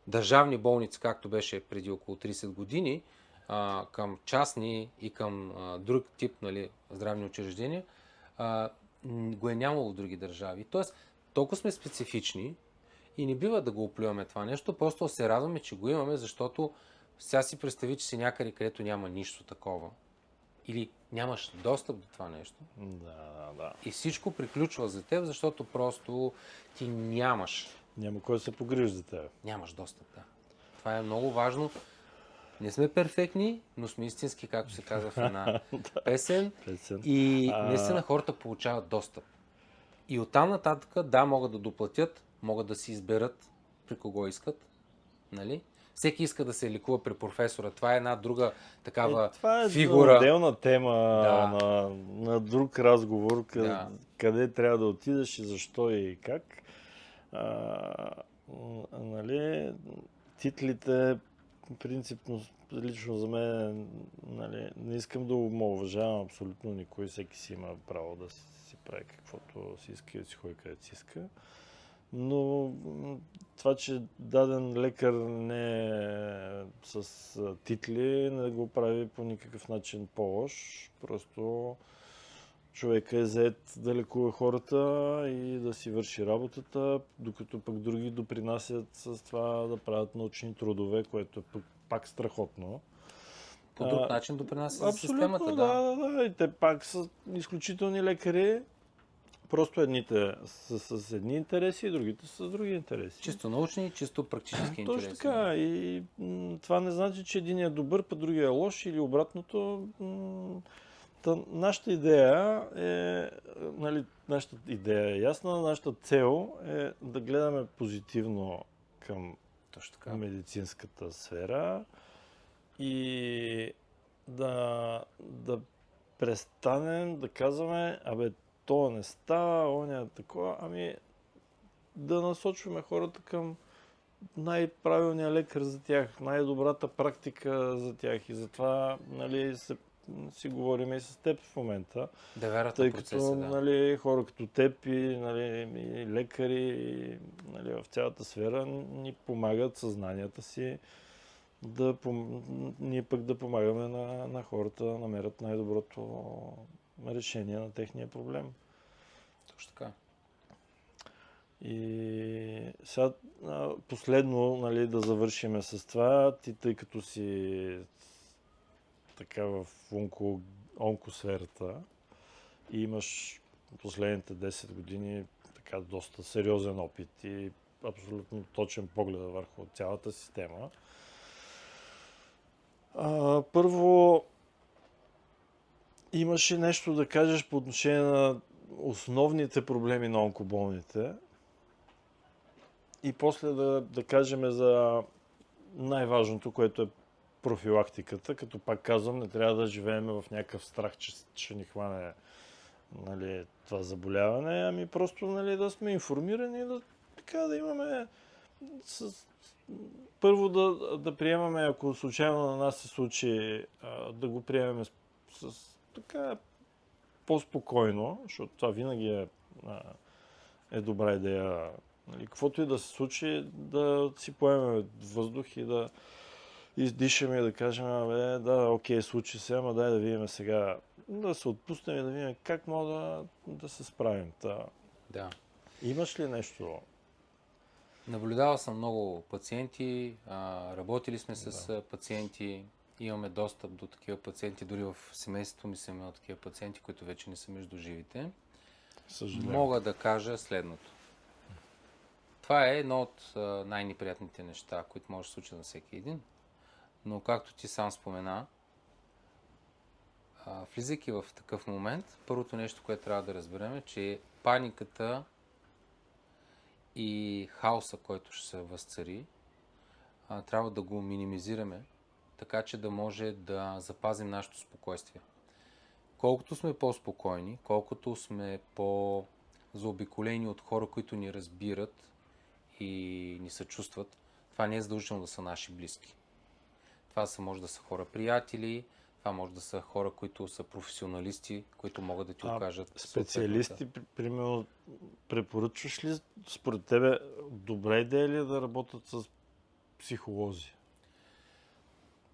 държавни болници, както беше преди около 30 години, към частни и към друг тип здравни учреждения, го е нямало в други държави. Тоест, толкова сме специфични и не бива да го оплюваме това нещо, просто се радваме, че го имаме, защото сега си представи, че си някъде, където няма нищо такова. Или нямаш достъп до това нещо. Да. И всичко приключва за теб, защото просто ти нямаш. Няма кой да се погрижи за теб. Нямаш достъп, да. Това е много важно. Не сме перфектни, но сме истински, както се казва в една песен. И наистина хората получават достъп. И оттам нататък, да, могат да доплатят, могат да си изберат при кого искат. Нали? Всеки иска да се лекува при професора. Това е една друга такава това е фигура. отделна тема Да. на друг разговор, Да. къде трябва да отидеш и защо и как. Нали, титлите, принципно, лично за мен, нали, не искам да омаловажавам абсолютно никой, всеки си има право да си прави каквото си иска и да си ходи където си иска. Но това, че даден лекар не е с титли, не го прави по никакъв начин по-лош. Просто човека е зает да лекува хората и да си върши работата, докато пък други допринасят с това да правят научни трудове, което е пак страхотно. По друг начин допринася за системата. Абсолютно, да. И те пак са изключителни лекари. Просто едните са с едни интереси, и другите са с други интереси. Чисто научни, чисто практически интереси. Точно така. И това не значи, че един е добър, пък другия е лош или обратното. Нашата идея е, нали, нашата идея е ясна, нашата цел е да гледаме позитивно към Точно така. медицинската сфера и да престанем да казваме, то не става, оня е такова, ами да насочваме хората към най-правилния лекар за тях, най-добрата практика за тях и затова, нали, си говорим и с теб в момента. Да вярват Тъй на процеса, като, да. нали, хора като теб и, нали, и лекари и, нали, в цялата сфера ни помагат съзнанията си ние пък да помагаме на хората да намерят най-доброто решение на техния проблем. Точно така. И сега последно, нали, да завършиме с това, ти тъй като си така в онкосферата и имаш последните 10 години така доста сериозен опит и абсолютно точен поглед върху цялата система. Първо, имаш ли нещо да кажеш по отношение на основните проблеми на онкоболните и после да кажем за най-важното, което е профилактиката, като пак казвам, не трябва да живеем в някакъв страх, че ще ни хване, нали, това заболяване, ами просто, нали, да сме информирани и да имаме първо да приемаме, ако случайно на нас се случи, да го приемем с така по-спокойно, защото това винаги е добра идея. Нали, каквото и да се случи, да си поемем въздух и да издишаме и да кажем, да, окей, случи се, ама дай да видим сега, да се отпуснем и да видим как мога да се справим. Да. Имаш ли нещо? Наблюдавал съм много пациенти, работили сме с пациенти, имаме достъп до такива пациенти, дори в семейството ми съм имал такива пациенти, които вече не са между живите. Съжалявам. Мога да кажа следното. Това е едно от най-неприятните неща, които може да се случи на всеки един. Но както ти сам спомена, влизайки в такъв момент, първото нещо, което трябва да разберем е, че паниката и хаоса, който ще се възцари, трябва да го минимизираме, така че да може да запазим нашето спокойствие. Колкото сме по-спокойни, колкото сме по-заобиколени от хора, които ни разбират и ни съчувстват, това не е задължително да са наши близки. Това може да са хора приятели, това може да са хора, които са професионалисти, които могат да ти окажат. Специалисти, примерно, препоръчваш ли според тебе добра идея ли е да работят с психолози?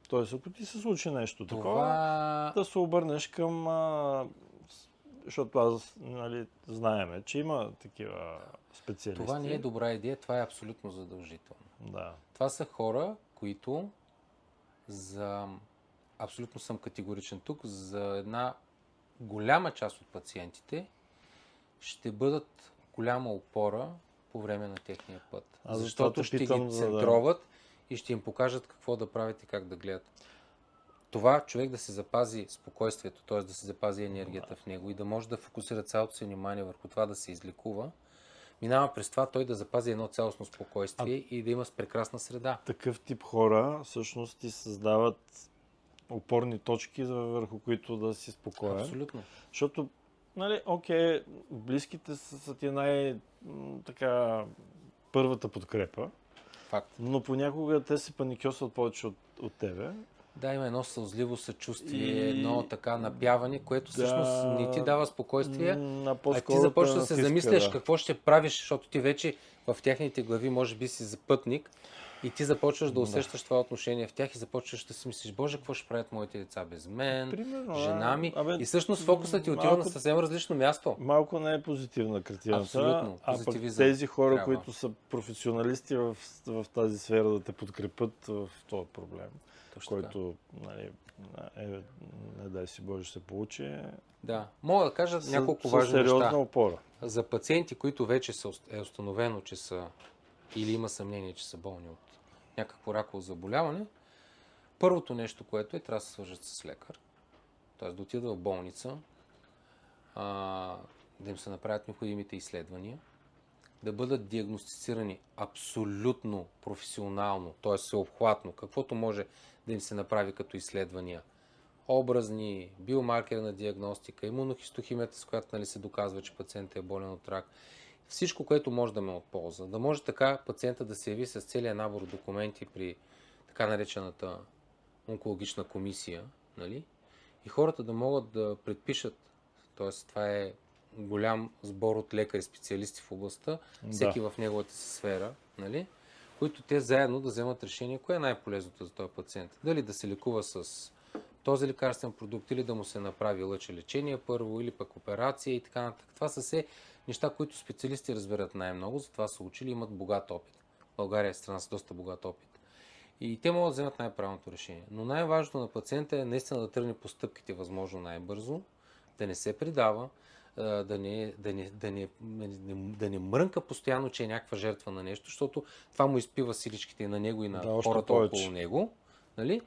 Тоест, ако ти се случи нещо такова, да се обърнеш към... защото нали, знаеме, че има такива специалисти. Това не е добра идея, това е абсолютно задължително. Да. Това са хора, които абсолютно съм категоричен тук, за една голяма част от пациентите ще бъдат голяма опора по време на техния път. Защото ще ги центроват и ще им покажат какво да правят и как да гледат. Това човек да се запази спокойствието, т.е. да се запази енергията в него и да може да фокусира цялото си внимание върху това да се излекува, минава през това той да запази едно цялостно спокойствие и да има прекрасна среда. Такъв тип хора всъщност ти създават опорни точки, върху които да си спокоен. Абсолютно. Защото, нали, окей, близките са ти така първата подкрепа, Факт. но понякога те се паникьосват повече от тебе. Да, има едно сълзливо съчувствие, едно така напяване, което всъщност не ти дава спокойствие, а ти започваш да се замисляш какво ще правиш, защото ти вече в техните глави може би си запътник и ти започваш да усещаш това отношение в тях и започваш да си мислиш, боже, какво ще правят моите деца без мен, примерно, жена ми. И всъщност фокусът ти отива на съвсем различно място. Малко не е позитивна картината. Абсолютно. А пък тези хора, които са професионалисти в тази сфера, да те подкрепят в този проблем, който, нали, не дай си Боже, се получи. Да. Мога да кажа няколко важни неща. Опора. За пациенти, които вече е установено, че са или има съмнение, че са болни от някакво раково заболяване, първото нещо, което трябва да се свържат с лекар, т.е. да отидат в болница, да им се направят необходимите изследвания, да бъдат диагностицирани абсолютно професионално, т.е. всеобхватно, каквото може да им се направи като изследвания. Образни, биомаркерна диагностика, имунохистохимията, с която, нали, се доказва, че пациентът е болен от рак. Всичко, което може да ме от полза. Да може така пациента да се яви с целия набор от документи при така наречената онкологична комисия, нали? И хората да могат да предпишат, т.е. това е голям сбор от лекари, специалисти в областта, всеки в неговата си сфера, нали? Които те заедно да вземат решение, кое е най-полезното за този пациент. Дали да се лекува с този лекарствен продукт, или да му се направи лъчелечение първо, или пък операция и така нататък. Това са все неща, които специалисти разберат най-много, затова са учили и имат богат опит. България е страна с доста богат опит. И те могат да вземат най-правилното решение. Но най-важното на пациента е наистина да тръгне по стъпките възможно най-бързо, да не се предава, да не мрънка постоянно, че е някаква жертва на нещо, защото това му изпива силичките и на него, и на хората около него. Нали?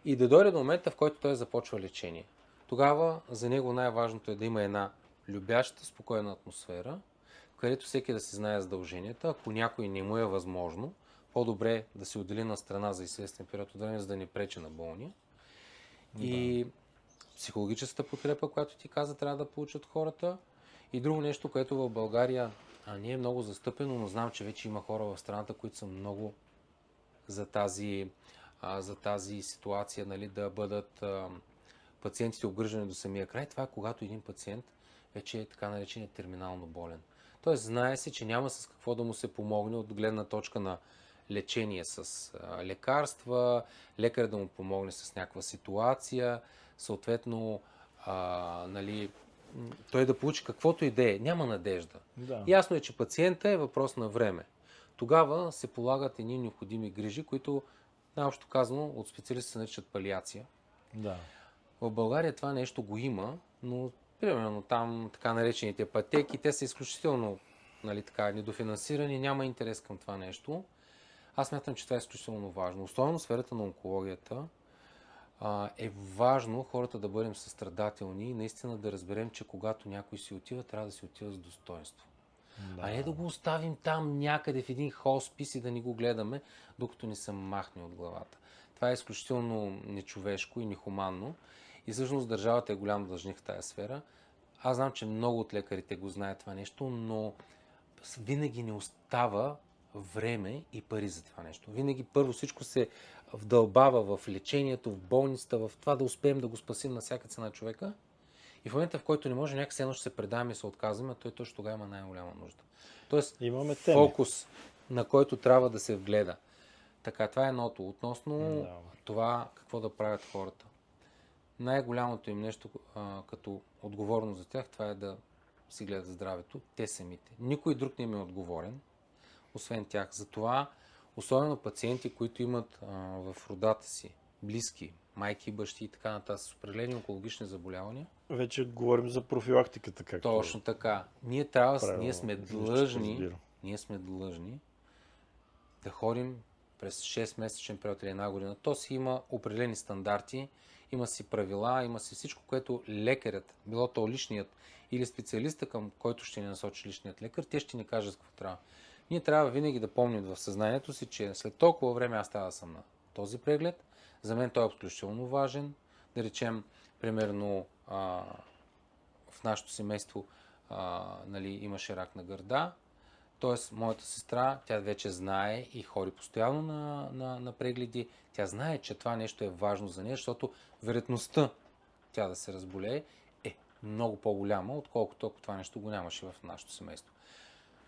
И да дойде до момента, в който той започва лечение. Тогава за него най-важното е да има една любяща, спокойна атмосфера, където всеки да си знае задълженията. Ако някой не му е възможно, по-добре да се отдели на страна за известен период от време, за да не пречи на болния. И психологическата подкрепа, която ти каза, трябва да получат хората. И друго нещо, което в България не е много застъпено, но знам, че вече има хора в страната, които са много за тази ситуация, нали, да бъдат пациентите обгрижани до самия край. Това е когато един пациент вече е така наречен терминално болен. Тоест знае се, че няма с какво да му се помогне от гледна точка на лечение с лекарства, лекар да му помогне с някаква ситуация, съответно нали, той да получи каквото и да е. Няма надежда. Да. Ясно е, че пациента е въпрос на време. Тогава се полагат едни необходими грижи, които най-общо казано от специалисти се наричат палиация. Да. В България това нещо го има, но примерно там така наречените пътеки, те са изключително, нали, така, недофинансирани, няма интерес към това нещо. Аз смятам, че това е изключително важно. Особено в сферата на онкологията е важно хората да бъдем състрадателни и наистина да разберем, че когато някой си отива, трябва да си отива с достоинство. Да. А не да го оставим там някъде в един хоспис и да ни го гледаме, докато ни се махне от главата. Това е изключително нечовешко и нехуманно. И всъщност държавата е голям длъжник в тази сфера. Аз знам, че много от лекарите го знаят това нещо, но винаги не остава време и пари за това нещо. Винаги първо всичко се вдълбава в лечението, в болницата, в това да успеем да го спасим на всяка цена човека. И в момента, в който не може, някак едно ще се предаваме и се отказваме, а той точно тогава има най-голяма нужда. Тоест, фокус, на който трябва да се вгледа. Така, това е едното. Относно това какво да правят хората. Най-голямото им нещо като отговорност за тях, това е да си гледат здравето, те самите. Никой друг не им е отговорен, освен тях. Затова, особено пациенти, които имат в родата си близки, майки, бащи и така нататък, с определени онкологични заболявания. Вече говорим за профилактиката. Както точно така. Ние сме длъжни да ходим през 6-месечен период или една година, то си има определени стандарти, има си правила, има си всичко, което лекарят, било то личният или специалиста, към който ще ни насочи личният лекар, те ще ни кажат какво трябва. Ние трябва винаги да помним в съзнанието си, че след толкова време аз трябва да съм на този преглед. За мен той е изключително важен. Да речем, примерно, в нашето семейство нали, имаше рак на гърда. Тоест, моята сестра, тя вече знае и ходи постоянно на прегледи. Тя знае, че това нещо е важно за нея, защото вероятността тя да се разболее е много по-голяма, отколкото ако това нещо го нямаше в нашето семейство.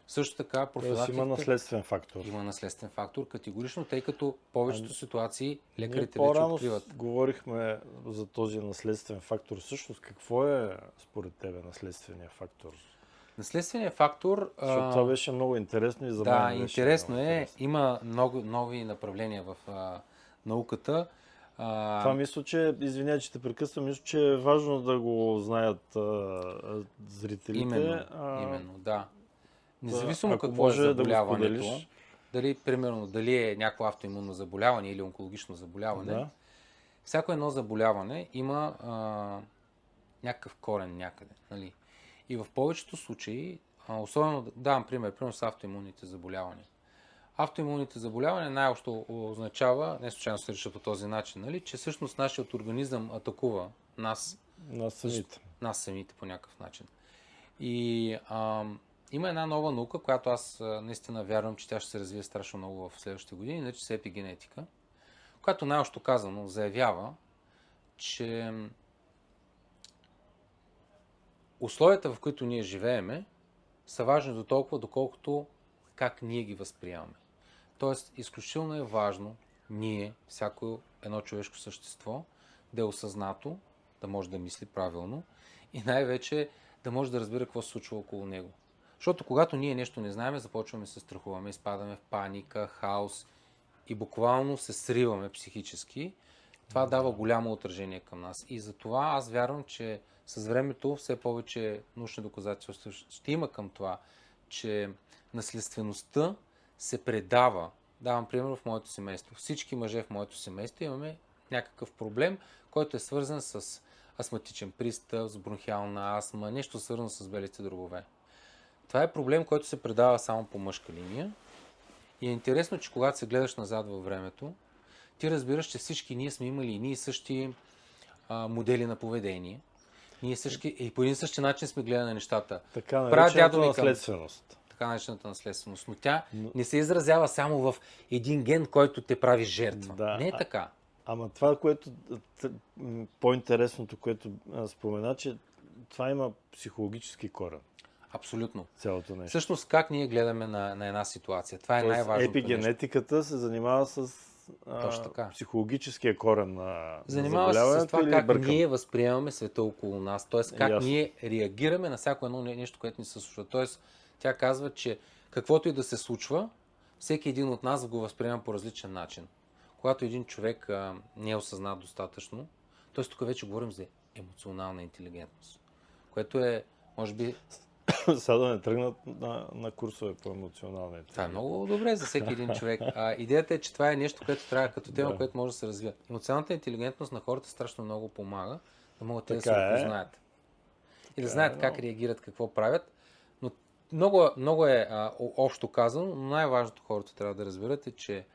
Също така, профилактиката... Има наследствен фактор. Има наследствен фактор, категорично, тъй като в повечето ситуации лекарите Ние вече по-рано откриват. говорихме за този наследствен фактор. Всъщност, какво е според тебе наследствения фактор? Наследственият фактор... Защото това беше много интересно и за мен. Да, беше интересно много е. интересно. Има много нови направления в науката. Това мисля, че, извиня, че те прекъсвам, мисля, че е важно да го знаят зрителите. Именно, да. Независимо ако какво може е да го заболяването, споделиш. дали е някакво автоимунно заболяване или онкологично заболяване, Да. всяко едно заболяване има някакъв корен някъде. Нали? И в повечето случаи, особено, давам примерно с автоимунните заболявания. Автоимунните заболявания най-общо означава, не случайно се нарича по този начин, нали, че всъщност нашият организъм атакува нас самите по някакъв начин. И има една нова наука, която аз наистина вярвам, че тя ще се развие страшно много в следващите години, нарича се епигенетика, която най-общо казано заявява, че условията, в които ние живееме, са важни до толкова, доколкото как ние ги възприемаме. Тоест, изключително е важно ние, всяко едно човешко същество, да е осъзнато, да може да мисли правилно и най-вече да може да разбира какво се случва около него. Защото когато ние нещо не знаем, започваме да се страхуваме, изпадаме в паника, хаос и буквално се сриваме психически. Това дава голямо отражение към нас. И затова аз вярвам, че с времето все повече научни доказателства ще има към това, че наследствеността се предава. Давам пример в моето семейство. Всички мъже в моето семейство имаме някакъв проблем, който е свързан с астматичен пристъп, с бронхиална астма, нещо свързано с белите дробове. Това е проблем, който се предава само по мъжка линия. И е интересно, че когато се гледаш назад във времето, ти разбираш, че всички ние сме имали и ние същи модели на поведение. Ние всички и по един същи начин сме гледали на нещата. Така наречената Към наследственост. така наречената наследственост. Но тя не се изразява само в един ген, който те прави жертва. Да, Не е така. Ама това, което по-интересното, което спомена, че това има психологически корен. Абсолютно. Цялото нещо. Всъщност как ние гледаме на една ситуация? Това е най-важното нещо. Епигенетиката се занимава с психологическия корен на занимава се с това как ние възприемаме света около нас. Т.е. как ние реагираме на всяко едно нещо, което ни се случва. Т.е. тя казва, че каквото и да се случва, всеки един от нас го възприема по различен начин. Когато един човек не е осъзнат достатъчно, т.е. тук вече говорим за емоционална интелигентност, което е, може би... Сега да не тръгнат на курсове по емоционална интелигентност. Това е много добре за всеки един човек. Идеята е, че това е нещо, което трябва като тема, което може да се развие. Емоционалната интелигентност на хората страшно много помага, да могат те да се опознаят. И да знаят как реагират, какво правят. Но много е общо казано, но най-важното хората трябва да разберат е, че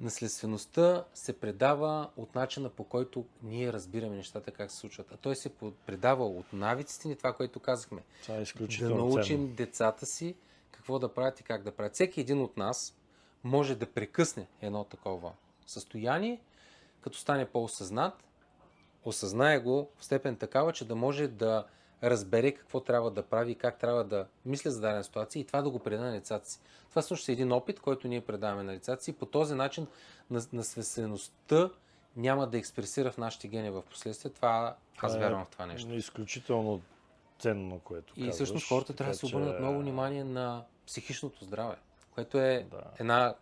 наследствеността се предава от начина, по който ние разбираме нещата как се случват. А той се предава от навиците ни, това, което казахме. Това е изключително да научим ценно. децата си какво да правят и как да правят. Всеки един от нас може да прекъсне едно такова състояние, като стане по-осъзнат, осъзнае го в степен такава, че да може да разбере какво трябва да прави и как трябва да мисля за дадена ситуация и това да го предаде на децата си. Това всъщност е един опит, който ние предаваме на децата си и по този начин наследствеността няма да експресира в нашите гени в последствие. Аз вярвам в това нещо. Изключително ценно, което казваш. И всъщност хората трябва да се обърнат много внимание на психичното здраве, което е една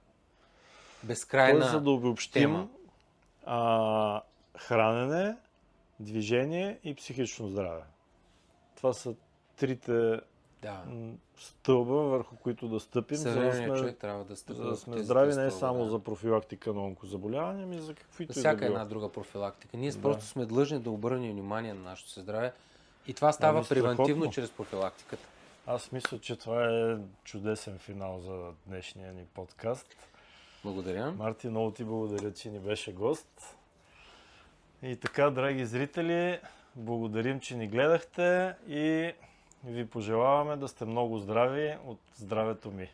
безкрайна за да обобщим, тема. Хранене, движение и психично здраве. Това са трите Да. стълба, върху които да стъпим, Съвременният човек трябва да за стъпи да в сме тези здрави три не стълба, само да. за профилактика на онкозаболявания, ами за каквито За и да всяка било. една друга профилактика. Ние Да. просто сме длъжни да обърнем внимание на нашето си здраве и това става Ами, превентивно страхотно. чрез профилактиката. Аз мисля, че това е чудесен финал за днешния ни подкаст. Благодаря. Марти, много ти благодаря, че ни беше гост. И така, драги зрители, благодарим, че ни гледахте и ви пожелаваме да сте много здрави от здравето ми.